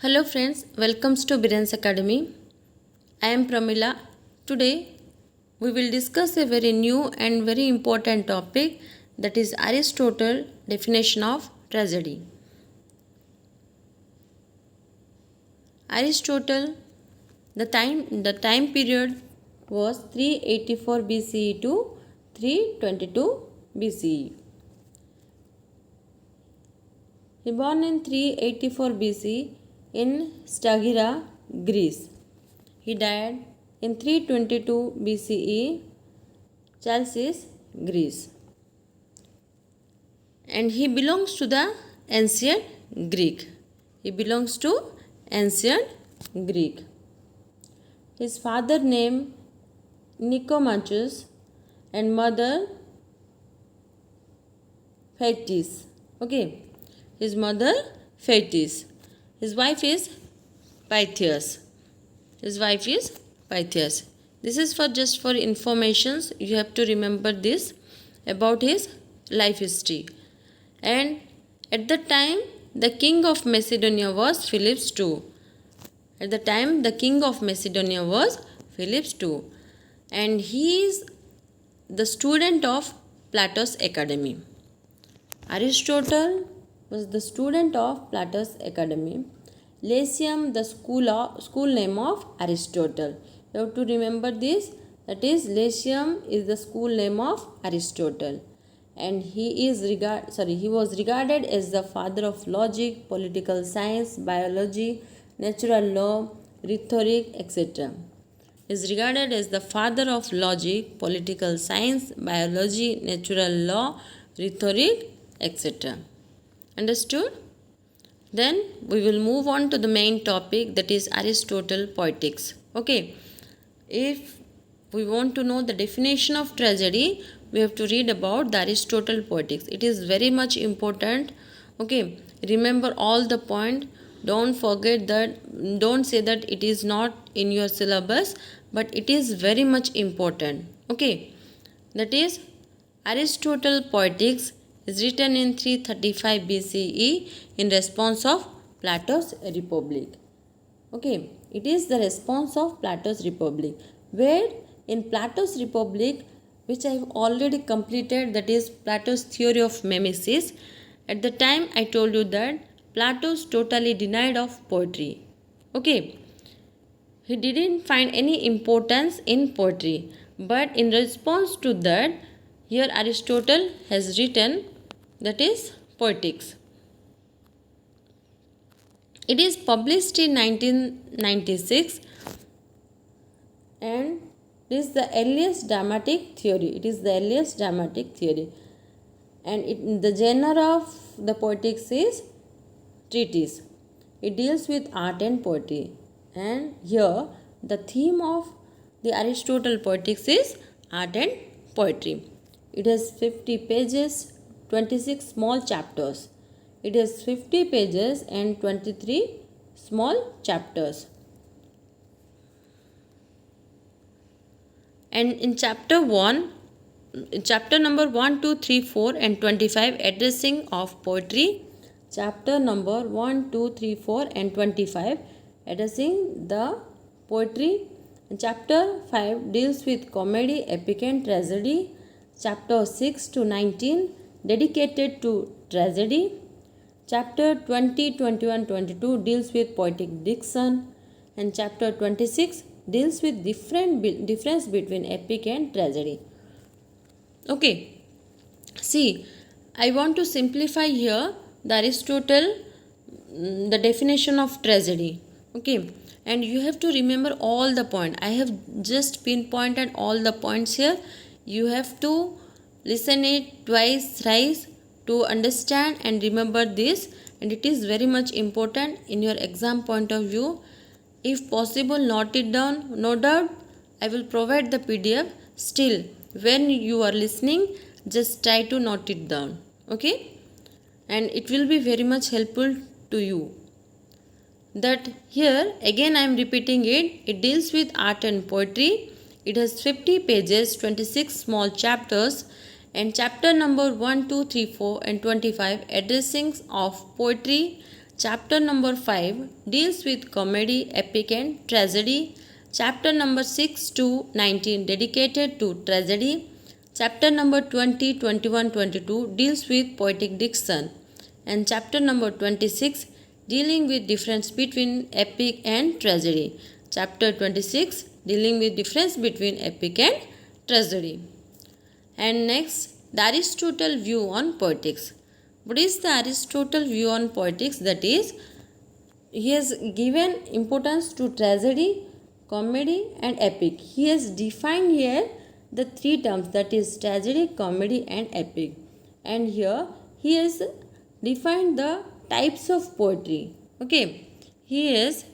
Hello friends, welcome to Biren's Academy. I am Pramila. Today we will discuss a very new and very important topic, that is Aristotle definition of tragedy. Aristotle, the time period was 384 BCE to 322 BCE. He born in 384 BC in Stagira, Greece. He died in 322 BCE, Chalcis, Greece. And he belongs to the ancient Greek. He belongs to ancient Greek. His father name Nicomachus and mother Phaetis. Okay. His mother Phaetis. His wife is Pythias. This is just for informations. You have to remember this about his life history. And at the time, the king of Macedonia was Philip II. And he is the student of Plato's Academy. Aristotle was the student of Plato's Academy. Lyceum, the school name of Aristotle. You have to remember this. That is, Lyceum is the school name of Aristotle, and he was regarded as the father of logic, political science, biology, natural law, rhetoric, etc. Is regarded as the father of logic, political science, biology, natural law, rhetoric, etc. Understood? Then we will move on to the main topic, that is Aristotle poetics. Okay. If we want to know the definition of tragedy, we have to read about the Aristotle poetics. It is very much important. Okay. Remember all the point. Don't forget that. Don't say that it is not in your syllabus, but it is very much important. Okay. That is Aristotle poetics is written in 335 BCE in response of Plato's Republic. Okay, it is the response of Plato's Republic, where in Plato's Republic, which I have already completed, that is Plato's theory of mimesis. At the time I told you that Plato's totally denied of poetry. Okay, he didn't find any importance in poetry, but in response to that, here Aristotle has written, that is poetics. It is published in 1996 and it is the earliest dramatic theory. And the genre of the poetics is treatise. It deals with art and poetry. And here the theme of the Aristotle poetics is art and poetry. It has 50 pages, 26 small chapters. It has 50 pages and 23 small chapters. And in chapter number 1, 2, 3, 4 and 25, addressing of poetry. Chapter number 1, 2, 3, 4 and 25, addressing the poetry. And chapter 5 deals with comedy, epic and tragedy. Chapter 6 to 19 dedicated to tragedy. Chapter 20, 21, 22 deals with poetic diction, and chapter 26 deals with difference between epic and tragedy. Okay, see, I want to simplify here the Aristotle, the definition of tragedy. Okay, and you have to remember all the points. I have just pinpointed all the points here. You have to listen it twice, thrice to understand and remember this, and it is very much important in your exam point of view. If possible, note it down. No doubt I will provide the PDF. Still, when you are listening, just try to note it down. Okay, and it will be very much helpful to you. That here again I am repeating it. It deals with art and poetry. It has 50 pages, 26 small chapters, and chapter number 1, 2, 3, 4 and 25 addressing of poetry. Chapter number 5 deals with comedy, epic and tragedy. Chapter number 6 to 19 dedicated to tragedy. Chapter number 20, 21, 22 deals with poetic diction. And chapter number 26 dealing with difference between epic and tragedy. Chapter 26 dealing with difference between epic and tragedy. And next, the Aristotle view on poetics. What is the Aristotle view on poetics? That is, he has given importance to tragedy, comedy and epic. He has defined here the three terms, that is tragedy, comedy and epic. And here he has defined the types of poetry. Okay, he has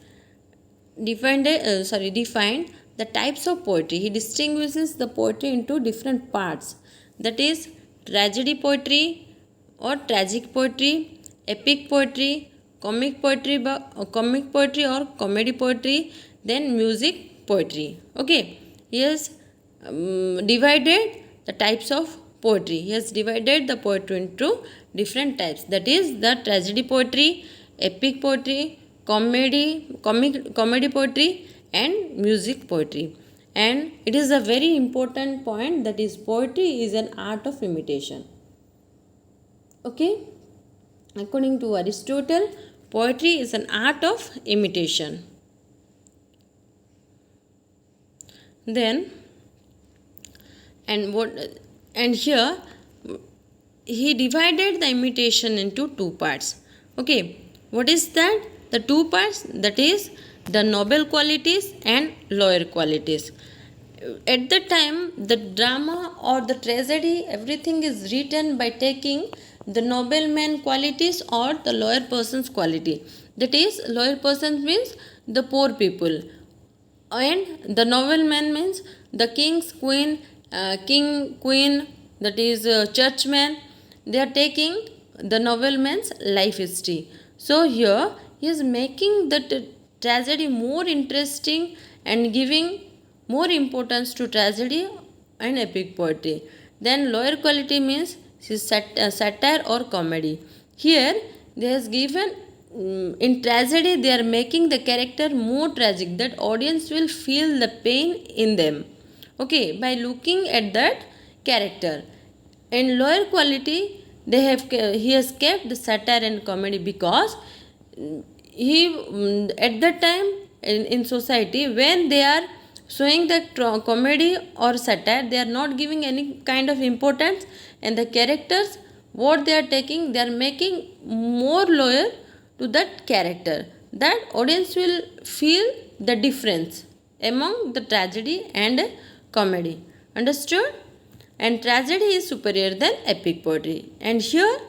defined the types of poetry. He distinguishes the poetry into different parts, that is tragedy poetry or tragic poetry, epic poetry, comic poetry or comedy poetry, then music poetry. Okay, he has divided the types of poetry. He has divided the poetry into different types, that is the tragedy poetry, epic poetry, comedy poetry and music poetry. And it is a very important point, that is poetry is an art of imitation. Okay, according to Aristotle, poetry is an art of imitation. Then and here he divided the imitation into two parts. Okay, what is that? The two parts, that is the noble qualities and lower qualities. At the time, the drama or the tragedy, everything is written by taking the nobleman qualities or the lower person's quality. That is, lower person means the poor people, and the nobleman means the king's queen, queen, that is churchman. They are taking the nobleman's life history. So here he is making the tragedy more interesting and giving more importance to tragedy and epic poetry. Then lower quality means satire or comedy. Here they has given in tragedy they are making the character more tragic, that audience will feel the pain in them. Okay, by looking at that character. In lower quality, he has kept the satire and comedy because he at that time in society, when they are showing the comedy or satire, they are not giving any kind of importance, and the characters what they are taking, they are making more loyal to that character, that audience will feel the difference among the tragedy and comedy. Understood? And tragedy is superior than epic poetry. And here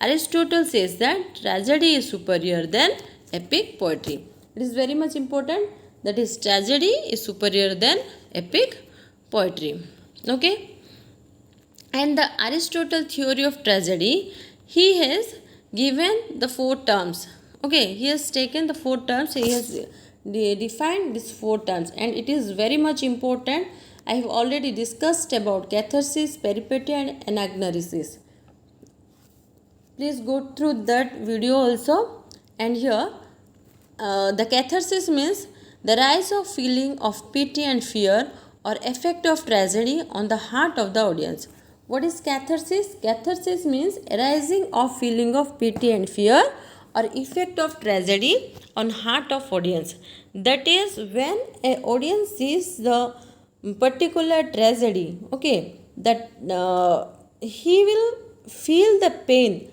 Aristotle says that tragedy is superior than epic poetry. It is very much important, that is tragedy is superior than epic poetry. Okay? And the Aristotle theory of tragedy, he has given the four terms. Okay, he has taken the four terms, he has defined these four terms, and it is very much important. I have already discussed about catharsis, peripeteia and anagnorisis. Please go through that video also. And here the catharsis means the rise of feeling of pity and fear or effect of tragedy on the heart of the audience. What is catharsis? Catharsis means arising of feeling of pity and fear or effect of tragedy on heart of audience. That is, when an audience sees the particular tragedy, okay, that he will feel the pain.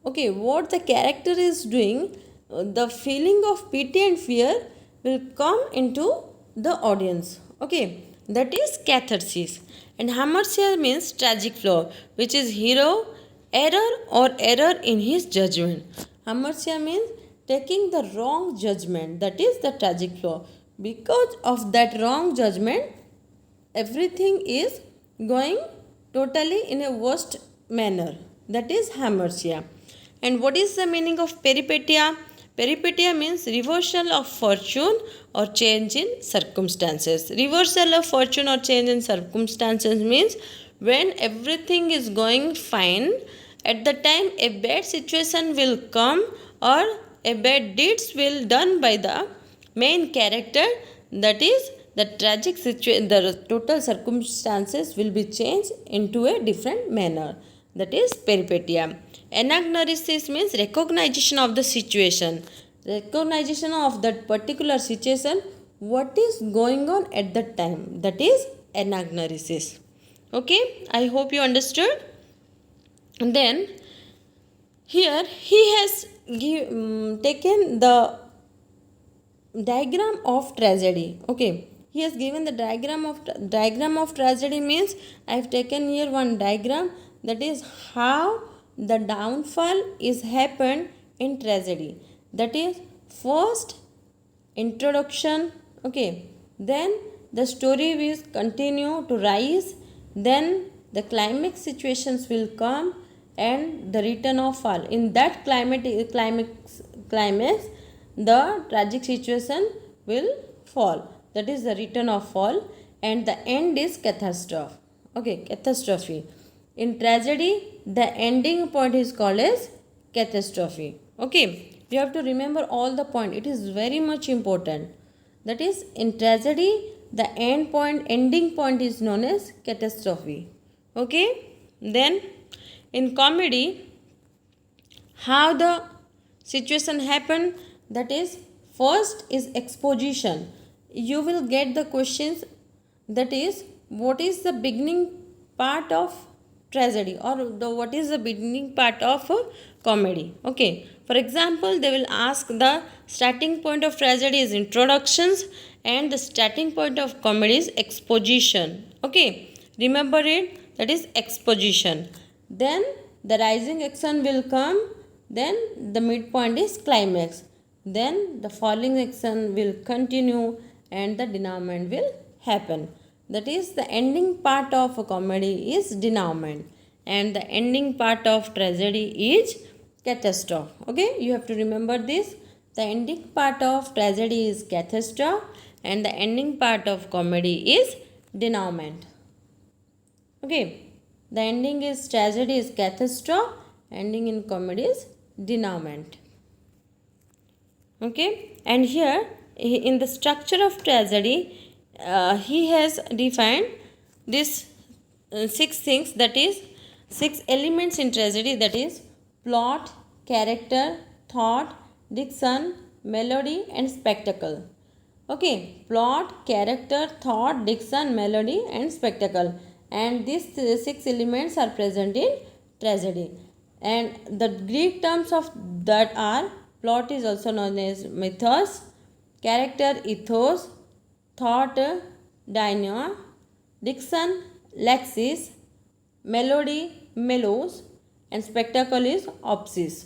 Okay, what the character is doing, the feeling of pity and fear will come into the audience. Okay, that is catharsis. And hamartia means tragic flaw, which is hero error in his judgment. Hamartia means taking the wrong judgment, that is the tragic flaw. Because of that wrong judgment, everything is going totally in a worst manner, that is hamartia. And what is the meaning of peripeteia? Peripeteia means reversal of fortune or change in circumstances. Reversal of fortune or change in circumstances means when everything is going fine, at the time a bad situation will come or a bad deeds will done by the main character, that is the tragic situation, the total circumstances will be changed into a different manner, that is peripetia. Anagnosis means recognition of the situation, recognition of that particular situation, what is going on at that time, that is anagnosis. Okay, I hope you understood. And then here he has taken the diagram of tragedy. Okay, he has given the diagram of tragedy means I have taken here one diagram, that is how the downfall is happened in tragedy. That is first introduction, okay, then the story will continue to rise, then the climax situations will come, and the return of fall. In that climax the tragic situation will fall, that is the return of fall, and the end is catastrophe. Okay, catastrophe. In tragedy the ending point is called as catastrophe. Okay, you have to remember all the point, it is very much important. That is, in tragedy the ending point is known as catastrophe. Okay, then in comedy how the situation happened, that is first is exposition. You will get the questions, that is what is the beginning part of tragedy, or what is the beginning part of comedy. Okay, for example they will ask the starting point of tragedy is introductions and the starting point of comedy is exposition. Okay, remember it, that is exposition. Then the rising action will come, then the midpoint is climax, then the falling action will continue and the denouement will happen. That is the ending part of a comedy is denouement and the ending part of tragedy is catastrophe. Okay, you have to remember this. The ending part of tragedy is catastrophe and the ending part of comedy is denouement. Okay, the ending is tragedy is catastrophe, ending in comedy is denouement. Okay, and here in the structure of tragedy he has defined this six things, that is six elements in tragedy, that is plot, character, thought, diction, melody and spectacle. Okay, plot, character, thought, diction, melody and spectacle, and these six elements are present in tragedy, and the Greek terms of that are plot is also known as mythos, character ethos, thought dyna, diction lexis, melody melos and spectacle is opsis.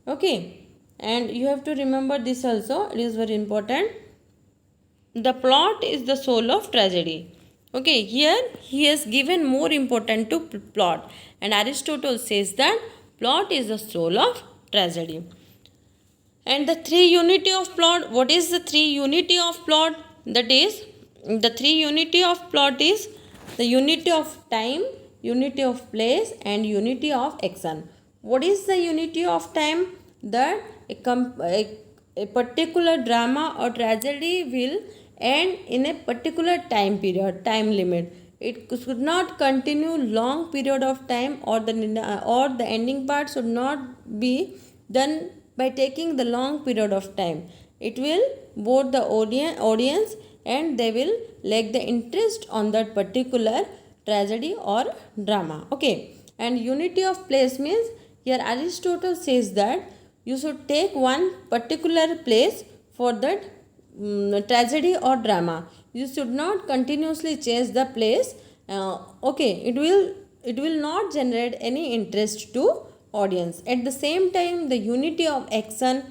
Okay, and you have to remember this also, it is very important. The plot is the soul of tragedy. Okay, here he has given more important to plot, and Aristotle says that plot is the soul of tragedy. And the three unity of plot, what is the three unity of plot? That is, the three unity of plot is the unity of time, unity of place and unity of action. What is the unity of time? That a particular drama or tragedy will end in a particular time period, time limit. It should not continue long period of time, or the ending part should not be done by taking the long period of time. It will bore the audience and they will lack the interest on that particular tragedy or drama. Okay, and unity of place means here Aristotle says that you should take one particular place for that tragedy or drama. You should not continuously change the place. Okay, it will not generate any interest to audience. At the same time, the unity of action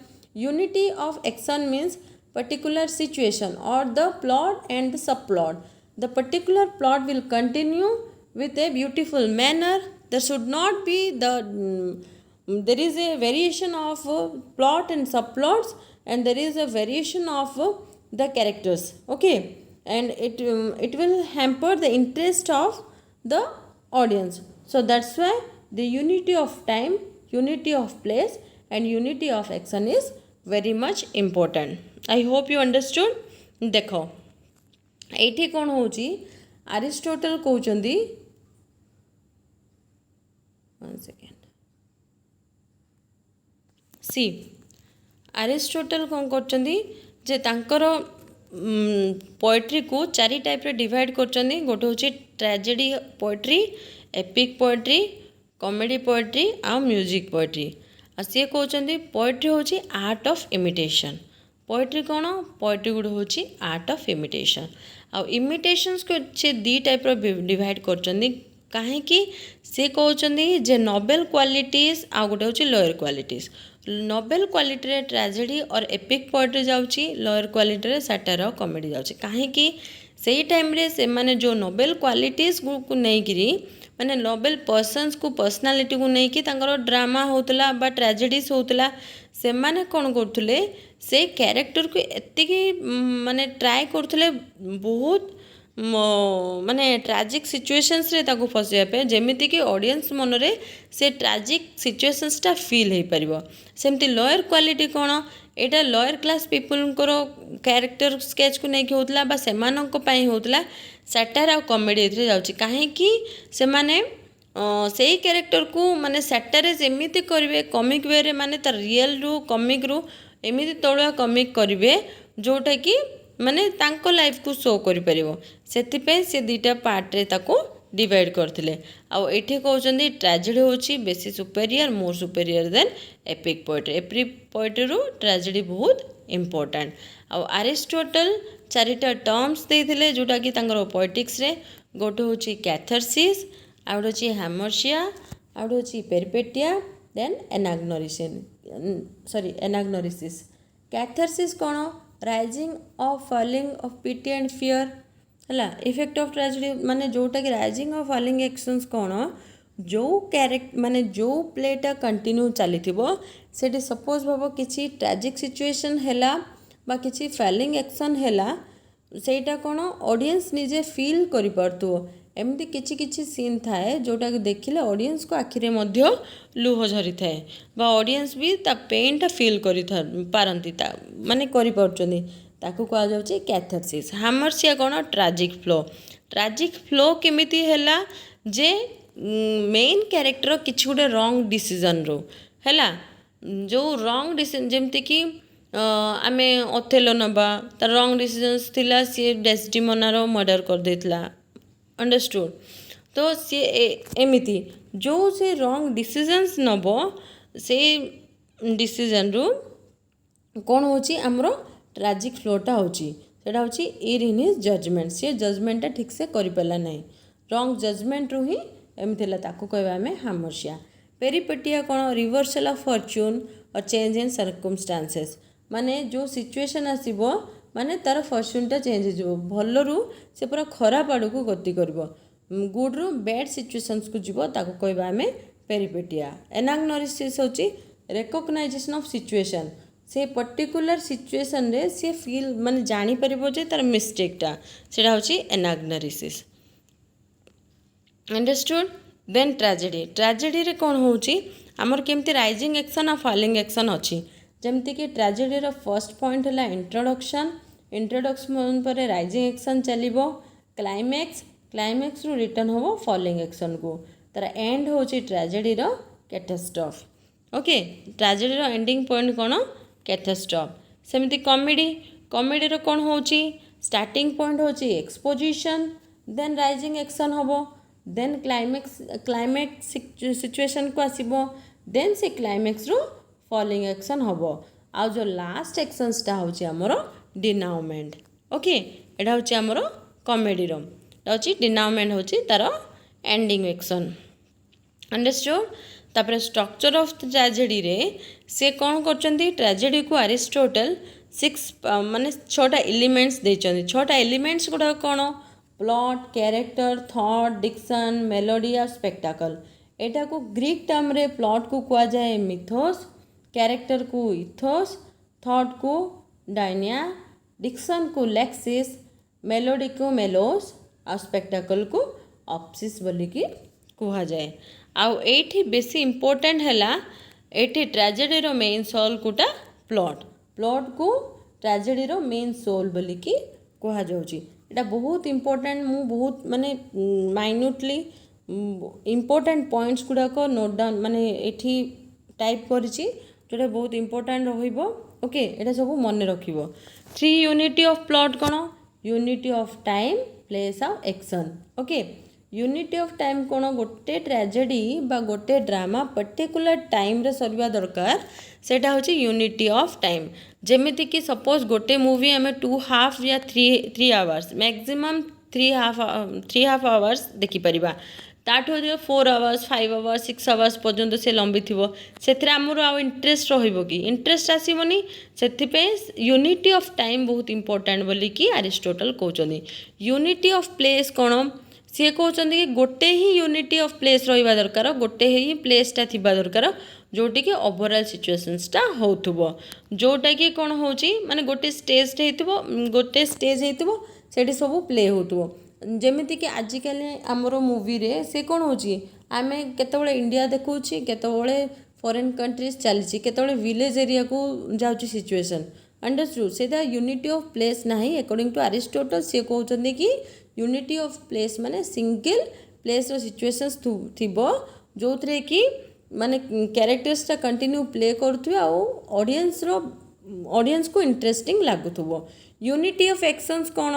means particular situation or the plot and the subplot. The particular plot will continue with a beautiful manner. There should not be there is a variation of plot and subplots, and there is a variation of the characters. Okay, and it will hamper the interest of the audience. So that's why the unity of time, unity of place and unity of action is very much important. I hope you understood. ଦେଖ ଏଇଠି କ'ଣ ହେଉଛି Aristotle କହୁଛନ୍ତି, 1 second, C Aristotle କ'ଣ କରୁଛନ୍ତି ଯେ ତାଙ୍କର ପୋଏଟ୍ରିକୁ 4 ଟାଇପ୍ରେ divide କରୁଛନ୍ତି. ଗୋଟେ ହେଉଛି tragedy poetry, epic poetry, comedy poetry ଆଉ ମ୍ୟୁଜିକ୍ ପୋଏଟ୍ରି. ଆଉ ସିଏ କହୁଛନ୍ତି ପୋଏଟ୍ରି ହେଉଛି ଆର୍ଟ ଅଫ୍ ଇମିଟେସନ୍. ପୋଏଟ୍ରି କ'ଣ? ପୋଏଟ୍ରି ଗୁଡ଼ା ହେଉଛି ଆର୍ଟ ଅଫ୍ ଇମିଟେସନ୍. ଆଉ ଇମିଟେସନ୍ସକୁ ସେ 2 ଟାଇପ୍ର ଡିଭାଇଡ଼ କରୁଛନ୍ତି. କାହିଁକି? ସେ କହୁଛନ୍ତି ଯେ ନୋବେଲ କ୍ୱାଲିଟିଜ୍ ଆଉ ଗୋଟେ ହେଉଛି ଲୋୟର କ୍ୱାଲିଟିଜ୍. ନୋବେଲ କ୍ୱାଲିଟିରେ ଟ୍ରାଜେଡ଼ି ଅର୍ ଏପିକ୍ ପୋଏଟ୍ରି ଯାଉଛି, ଲୋୟର କ୍ୱାଲିଟିରେ ସାଟାର କମେଡ଼ି ଯାଉଛି. କାହିଁକି? ସେଇ ଟାଇମ୍ରେ ସେମାନେ ଯେଉଁ ନୋବେଲ କ୍ୱାଲିଟିଜ୍କୁ ନେଇକିରି ମାନେ ନୋବେଲ ପର୍ସନ୍ସକୁ ପର୍ସନାଲିଟିକୁ ନେଇକି ତାଙ୍କର ଡ୍ରାମା ହେଉଥିଲା ବା ଟ୍ରାଜେଡ଼ିଜ୍ ହେଉଥିଲା. ସେମାନେ କ'ଣ କରୁଥିଲେ ସେଇ କ୍ୟାରେକ୍ଟରକୁ ଏତିକି ମାନେ ଟ୍ରାଏ କରୁଥିଲେ ବହୁତ ମାନେ ଟ୍ରାଜିକ୍ ସିଚୁଏସନ୍ସରେ ତାକୁ ଫସାଇବା ପାଇଁ, ଯେମିତିକି ଅଡ଼ିଏନ୍ସ ମନରେ ସେ ଟ୍ରାଜିକ୍ ସିଚୁଏସନ୍ସଟା ଫିଲ୍ ହେଇପାରିବ. ସେମିତି ଲୋୟର କ୍ୱାଲିଟି କ'ଣ? ଏଇଟା ଲୋୟର କ୍ଲାସ୍ ପିପୁଲଙ୍କର କ୍ୟାରେକ୍ଟର ସ୍କେଚ୍କୁ ନେଇକି ହେଉଥିଲା ବା ସେମାନଙ୍କ ପାଇଁ ହେଉଥିଲା. ସାଟାର ଆଉ କମେଡ଼ି ଏଥିରେ ଯାଉଛି. କାହିଁକି? ସେମାନେ ସେଇ କ୍ୟାରେକ୍ଟରକୁ ମାନେ ସାଟାରାଇଜ୍ ଏମିତି କରିବେ କମିକ୍ ୱେରେ, ମାନେ ତାର ରିଏଲ୍ରୁ କମିକ୍ରୁ ଏମିତି ତଳୁଆ କମିକ୍ କରିବେ ଯେଉଁଟାକି ମାନେ ତାଙ୍କ ଲାଇଫ୍କୁ ଶୋ କରିପାରିବ. ସେଥିପାଇଁ ସେ 2ଟା ପାର୍ଟରେ ତାକୁ ଡିଭାଇଡ଼ କରିଥିଲେ. ଆଉ ଏଇଠି କହୁଛନ୍ତି ଟ୍ରାଜେଡ଼ି ହେଉଛି ବେଶୀ ସୁପେରିୟର, ମୋର୍ ସୁପେରିୟର ଦେନ୍ ଏପିକ୍ ପୋଏଟ୍ରି. ଏପିକ୍ ପୋଏଟ୍ରିରୁ ଟ୍ରାଜେଡ଼ି ବହୁତ ଇମ୍ପୋର୍ଟାଣ୍ଟ. ଆଉ ଆରିଷ୍ଟୋଟଲ 4ଟା ଟର୍ମସ୍ ଦେଇଥିଲେ ଯେଉଁଟାକି ତାଙ୍କର ପୋଏଟିକ୍ସରେ. ଗୋଟେ ହେଉଛି କ୍ୟାଥର୍ସିସ୍, ଆଉ ଗୋଟେ ହେଉଛି ହାମର୍ସିଆ, ଆଉ ଗୋଟେ ହେଉଛି ପେରିପେଟିଆ, ଦେନ୍ ଏନାଗ୍ନୋରିସିସ୍. କ୍ୟାଥର୍ସିସ୍ କ'ଣ? Rising of falling of PT and fear ହେଲା. ଇଫେକ୍ଟ ଅଫ୍ ଟ୍ରାଜେଡ଼ି ମାନେ ଯେଉଁଟାକି ରାଇଜିଂ ଅଫ୍ ଫଲିଂ ଆକ୍ସନ୍ସ କ'ଣ? ଯେଉଁ ମାନେ ଯେଉଁ ପ୍ଲେଟା କଣ୍ଟିନ୍ୟୁ ଚାଲିଥିବ ସେଠି ସପୋଜ୍ ଭାବ କିଛି ଟ୍ରାଜିକ୍ ସିଚୁଏସନ୍ ହେଲା ବା କିଛି ଫଲିଂ ଆକ୍ସନ୍ ହେଲା, ସେଇଟା କ'ଣ ଅଡ଼ିଏନ୍ସ ନିଜେ ଫିଲ୍ କରିପାରୁଥିବ. ଏମିତି କିଛି କିଛି ସିନ୍ ଥାଏ ଯେଉଁଟାକି ଦେଖିଲେ ଅଡ଼ିଏନ୍ସକୁ ଆଖିରେ ମଧ୍ୟ ଲୁହ ଝରିଥାଏ ବା ଅଡ଼ିଏନ୍ସ ବି ତା ପେନ୍ଟା ଫିଲ୍ ପାରନ୍ତି, ମାନେ କରିପାରୁଛନ୍ତି. ତାକୁ କୁହାଯାଉଛି କ୍ୟାଥର୍ସିସ୍. ହାମର୍ସିଆ କ'ଣ? Tragic flow. ଟ୍ରାଜିକ୍ ଫ୍ଲୋ କେମିତି ହେଲା ଯେ ମେନ୍ କ୍ୟାରେକ୍ଟର କିଛି ଗୋଟେ ରଙ୍ଗ ଡିସିଜନ୍ରୁ ହେଲା, ଯେଉଁ ରଙ୍ଗ ଡିସିଜନ୍, ଯେମିତିକି ଆମେ ଅଥେଲୋ ନେବା, ତାର ରଙ୍ଗ ଡିସିଜନ୍ସ ଥିଲା, ସିଏ ଡେସ୍ଡିମୋନାର ମର୍ଡ଼ର କରିଦେଇଥିଲା. ଅଣ୍ଡରଷ୍ଟୁଡ୍? ତ ସିଏ ଏମିତି ଯେଉଁ ସେ ରଙ୍ଗ ଡିସିଜନ୍ସ ନେବ, ସେଇ ଡିସିଜନ୍ରୁ କ'ଣ ହେଉଛି ଆମର ଟ୍ରାଜିକ୍ ଫ୍ଲୋଟା ହେଉଛି. ସେଇଟା ହେଉଛି ଇର୍ ଇନ୍ ହିଜ୍ ଜଜମେଣ୍ଟ. ସିଏ ଜଜମେଣ୍ଟଟା ଠିକ୍ସେ କରିପାରିଲା ନାହିଁ, ରଙ୍ଗ ଜଜମେଣ୍ଟରୁ ହିଁ ଏମିତି ହେଲା. ତାକୁ କହିବା ଆମେ ହାମର୍ସିଆ. ପେରିପେଟିଆ କ'ଣ? ରିଭର୍ସାଲ୍ ଅଫ୍ ଫର୍ଚ୍ୟୁନ୍ ଅ ଚେଞ୍ଜ ଇନ୍ ସର୍କମଷ୍ଟାନ୍ସେସ୍. ମାନେ ଯେଉଁ ସିଚୁଏସନ୍ ଆସିବ ମାନେ ତା'ର ଫର୍ଚ୍ୟୁନ୍ଟା ଚେଞ୍ଜ ହେଇଯିବ, ଭଲରୁ ସେ ପୁରା ଖରାପ ଆଡ଼କୁ ଗତି କରିବ, ଗୁଡ଼୍ରୁ ବ୍ୟାଡ଼୍ ସିଚୁଏସନ୍ସକୁ ଯିବ. ତାକୁ କହିବା ଆମେ ପେରିପେଟିଆ. ଏନାଗ୍ନୋରିସିସ୍ ହେଉଛି ରେକଗ୍ନାଇଜେସନ୍ ଅଫ୍ ସିଚୁଏସନ୍. ସେ ପର୍ଟିକୁଲାର ସିଚୁଏସନ୍ରେ ସେ ଫିଲ୍ ମାନେ ଜାଣିପାରିବ ଯେ ତା'ର ମିଷ୍ଟେକ୍ଟା, ସେଇଟା ହେଉଛି ଏନାଗ୍ନୋରିସିସ୍. ଅଣ୍ଡରଷ୍ଟୁଡ୍? ଦେନ୍ ଟ୍ରାଜେଡ଼ି. ଟ୍ରାଜେଡ଼ିରେ କ'ଣ ହେଉଛି ଆମର କେମିତି ରାଇଜିଂ ଆକ୍ସନ୍ ଆଉ ଫଲିଂ ଆକ୍ସନ୍ ଅଛି. ଯେମିତିକି ଟ୍ରାଜେଡ଼ିର ଫର୍ଷ୍ଟ ପଏଣ୍ଟ ହେଲା ଇଣ୍ଟ୍ରୋଡକ୍ସନ୍. ଇଣ୍ଟ୍ରୋଡକ୍ସନ୍ ପରେ ରାଇଜିଂ ଆକ୍ସନ୍ ଚାଲିବ, କ୍ଲାଇମ୍ୟାକ୍ସରୁ ରିଟର୍ନ ହେବ ଫଲିଂ ଆକ୍ସନ୍କୁ. ତା'ର ଏଣ୍ଡ ହେଉଛି ଟ୍ରାଜେଡ଼ିର କ୍ୟାଟାଷ୍ଟ୍ରଫ୍. ଓକେ, ଟ୍ରାଜେଡ଼ିର ଏଣ୍ଡିଂ ପଏଣ୍ଟ କ'ଣ? କ୍ୟାଟାଷ୍ଟ୍ରଫ୍. ସେମିତି କମେଡ଼ିର କ'ଣ ହେଉଛି? ଷ୍ଟାର୍ଟିଂ ପଏଣ୍ଟ ହେଉଛି ଏକ୍ସପୋଜିସନ୍, ଦେନ୍ ରାଇଜିଂ ଆକ୍ସନ୍ ହେବ, ଦେନ୍ କ୍ଲାଇମ୍ୟାକ୍ସ ସିଚୁଏସନ୍କୁ ଆସିବ, ଦେନ୍ ସେ କ୍ଲାଇମ୍ୟାକ୍ସରୁ ଫଲିଂ ଆକ୍ସନ୍ ହେବ. ଆଉ ଯେଉଁ ଲାଷ୍ଟ ଆକ୍ସନ୍ସଟା ହେଉଛି ଆମର ଡିନାଉମେଣ୍ଟ. ଓକେ, ଏଇଟା ହେଉଛି ଆମର କମେଡ଼ିର, ଏଇଟା ହେଉଛି ଡିନାଉମେଣ୍ଟ, ହେଉଛି ତା'ର ଏଣ୍ଡିଂ ଆକ୍ସନ୍. ଅଣ୍ଡରଷ୍ଟୁଡ୍? ତାପରେ ଷ୍ଟ୍ରକ୍ଚର୍ ଅଫ୍ ଟ୍ରାଜେଡ଼ିରେ ସେ କ'ଣ କରୁଛନ୍ତି, ଟ୍ରାଜେଡ଼ିକୁ ଆରିଷ୍ଟୋଟଲ 6ଟା ଏଲିମେଣ୍ଟସ୍ ଦେଇଛନ୍ତି. 6ଟା ଏଲିମେଣ୍ଟସ୍ ଗୁଡ଼ାକ କ'ଣ? Plot, character, thought, Dixon, melody ଆଉ ସ୍ପେକ୍ଟାକଲ୍. ଏଟାକୁ ଗ୍ରୀକ୍ ଟର୍ମରେ ପ୍ଲଟ୍କୁ କୁହାଯାଏ ମିଥୋସ୍, କ୍ୟାରେକ୍ଟରକୁ ଇଥୋସ୍, ଥଟ୍କୁ ଡାଇନିଆ, ଡିକ୍ସନ୍କୁ ଲେକ୍ସିସ୍, ମେଲୋଡ଼ିକୁ ମେଲୋସ୍ ଆଉ ସ୍ପେକ୍ଟାକଲ୍କୁ ଅପ୍ସିସ୍ ବୋଲିକି କୁହାଯାଏ. ଆଉ ଏଇଠି ବେଶୀ ଇମ୍ପୋର୍ଟାଣ୍ଟ ହେଲା, ଏଇଠି ଟ୍ରାଜେଡ଼ିର ମେନ୍ ସୋଲ୍ କୋଉଟା? ପ୍ଲଟ୍. प्लॉट को ट्रेजेडी रो मेन सोल बोली कि कहा जाउची। एटा बहुत इंपोर्टेंट, मु बहुत माने माइन्यूटली इंपोर्टेंट पॉइंट्स गुड़ाक नोट डाउन माने एठी टाइप करिची, जोटा बहुत इंपोर्टेंट रहिबो। ओके, एटा सब मन रखिबो। 3 यूनिटी ऑफ प्लॉट कौन? Unity of time, place of action. Okay, unity of time कौन? गोटे ट्रेजेडी बा गोटे ड्रामा पर्टिकुलर टाइम रे सरवा दरकार, सेटा होची यूनिटी ऑफ टाइम। जेमिति कि सपोज गोटे मूवी आम 2.5 या 3 आवर्स मैक्सिमम 3.5 आवर्स देखिपर, ताठू 4 आवर्स 5 आवर्स 6 आवर्स पर्यंत से लंबी थी से आमर आउ इंटरेस्ट कि इंटरेस्ट आसबनी। से यूनिटी ऑफ टाइम बहुत इंपोर्टेंट बोली कि अरिस्टोटल कहते। यूनिटी ऑफ प्लेस कौन? सी कहते कि गोटे ही यूनिटी ऑफ प्लेस रहा दरकार, गोटे ही प्लेसटा थी दरकार जोटी कि ओवरऑल सिचुएशंसटा होथुबो, जोटा कि कौन होची माने गोटे स्टेज गोटे स्टेज होइतबो, सेठी सब प्ले होथुबो। जेमिति कि आजिकल आमर मूवी रे से कौन होची, आमे केतबेले इंडिया देखौची, केतबेले फॉरेन कंट्रीज चली, केतबेले विलेज एरिया को जाउची सिचुएशन। अंडरस्टूड? सेटा यूनिटी ऑफ प्लेस नाही। अकॉर्डिंग टू अरिस्टोटल से कहते कि यूनिटी ऑफ प्लेस माने सिंगल प्लेस रो सिचुएशंस थिबो जो थरे कि माने कैरेक्टर्सटा कंटिन्यू प्ले करुथुबे आ ऑडियंस को इंटरेस्टिंग लागुथुबो। यूनिटी ऑफ एक्शंस कौन?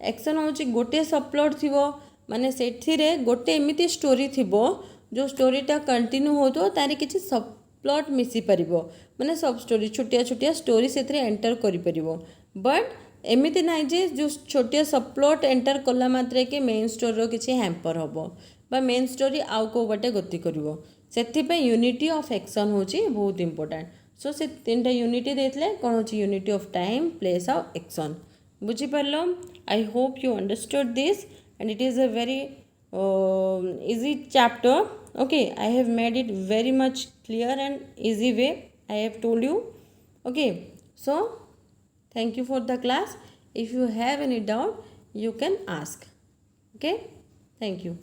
एक्शन होची गोटे सब प्लॉट थिबो, माने सेठिरे गोटे एमिति स्टोरी थिबो जो स्टोरीटा कंटिन्यू होतो, तारे किछि सब प्लॉट मिसी परिबो, माने सब स्टोरी छोटिया छोटिया स्टोरी सेथरे एंटर करि परिबो। बट एमिति नाइ जे जो छोटिया सब प्लॉट एंटर कला मात्रे के मेन स्टोरी रो किछि हैम्पर होबो बा मेन स्टोरी आउ को बटे गति करिवो। सेथिपे यूनिटी ऑफ एक्शन होची बहुत इंपोर्टेंट। सो से तीनटा यूनिटी देथले कोन होची unity of time, place of action. बुझी पारलो? I hope you understood this and it is a very easy chapter. Okay, I have made it very much clear and easy way I have told you. Okay, so thank you for the class. If you have any doubt, you can ask. Okay, thank you.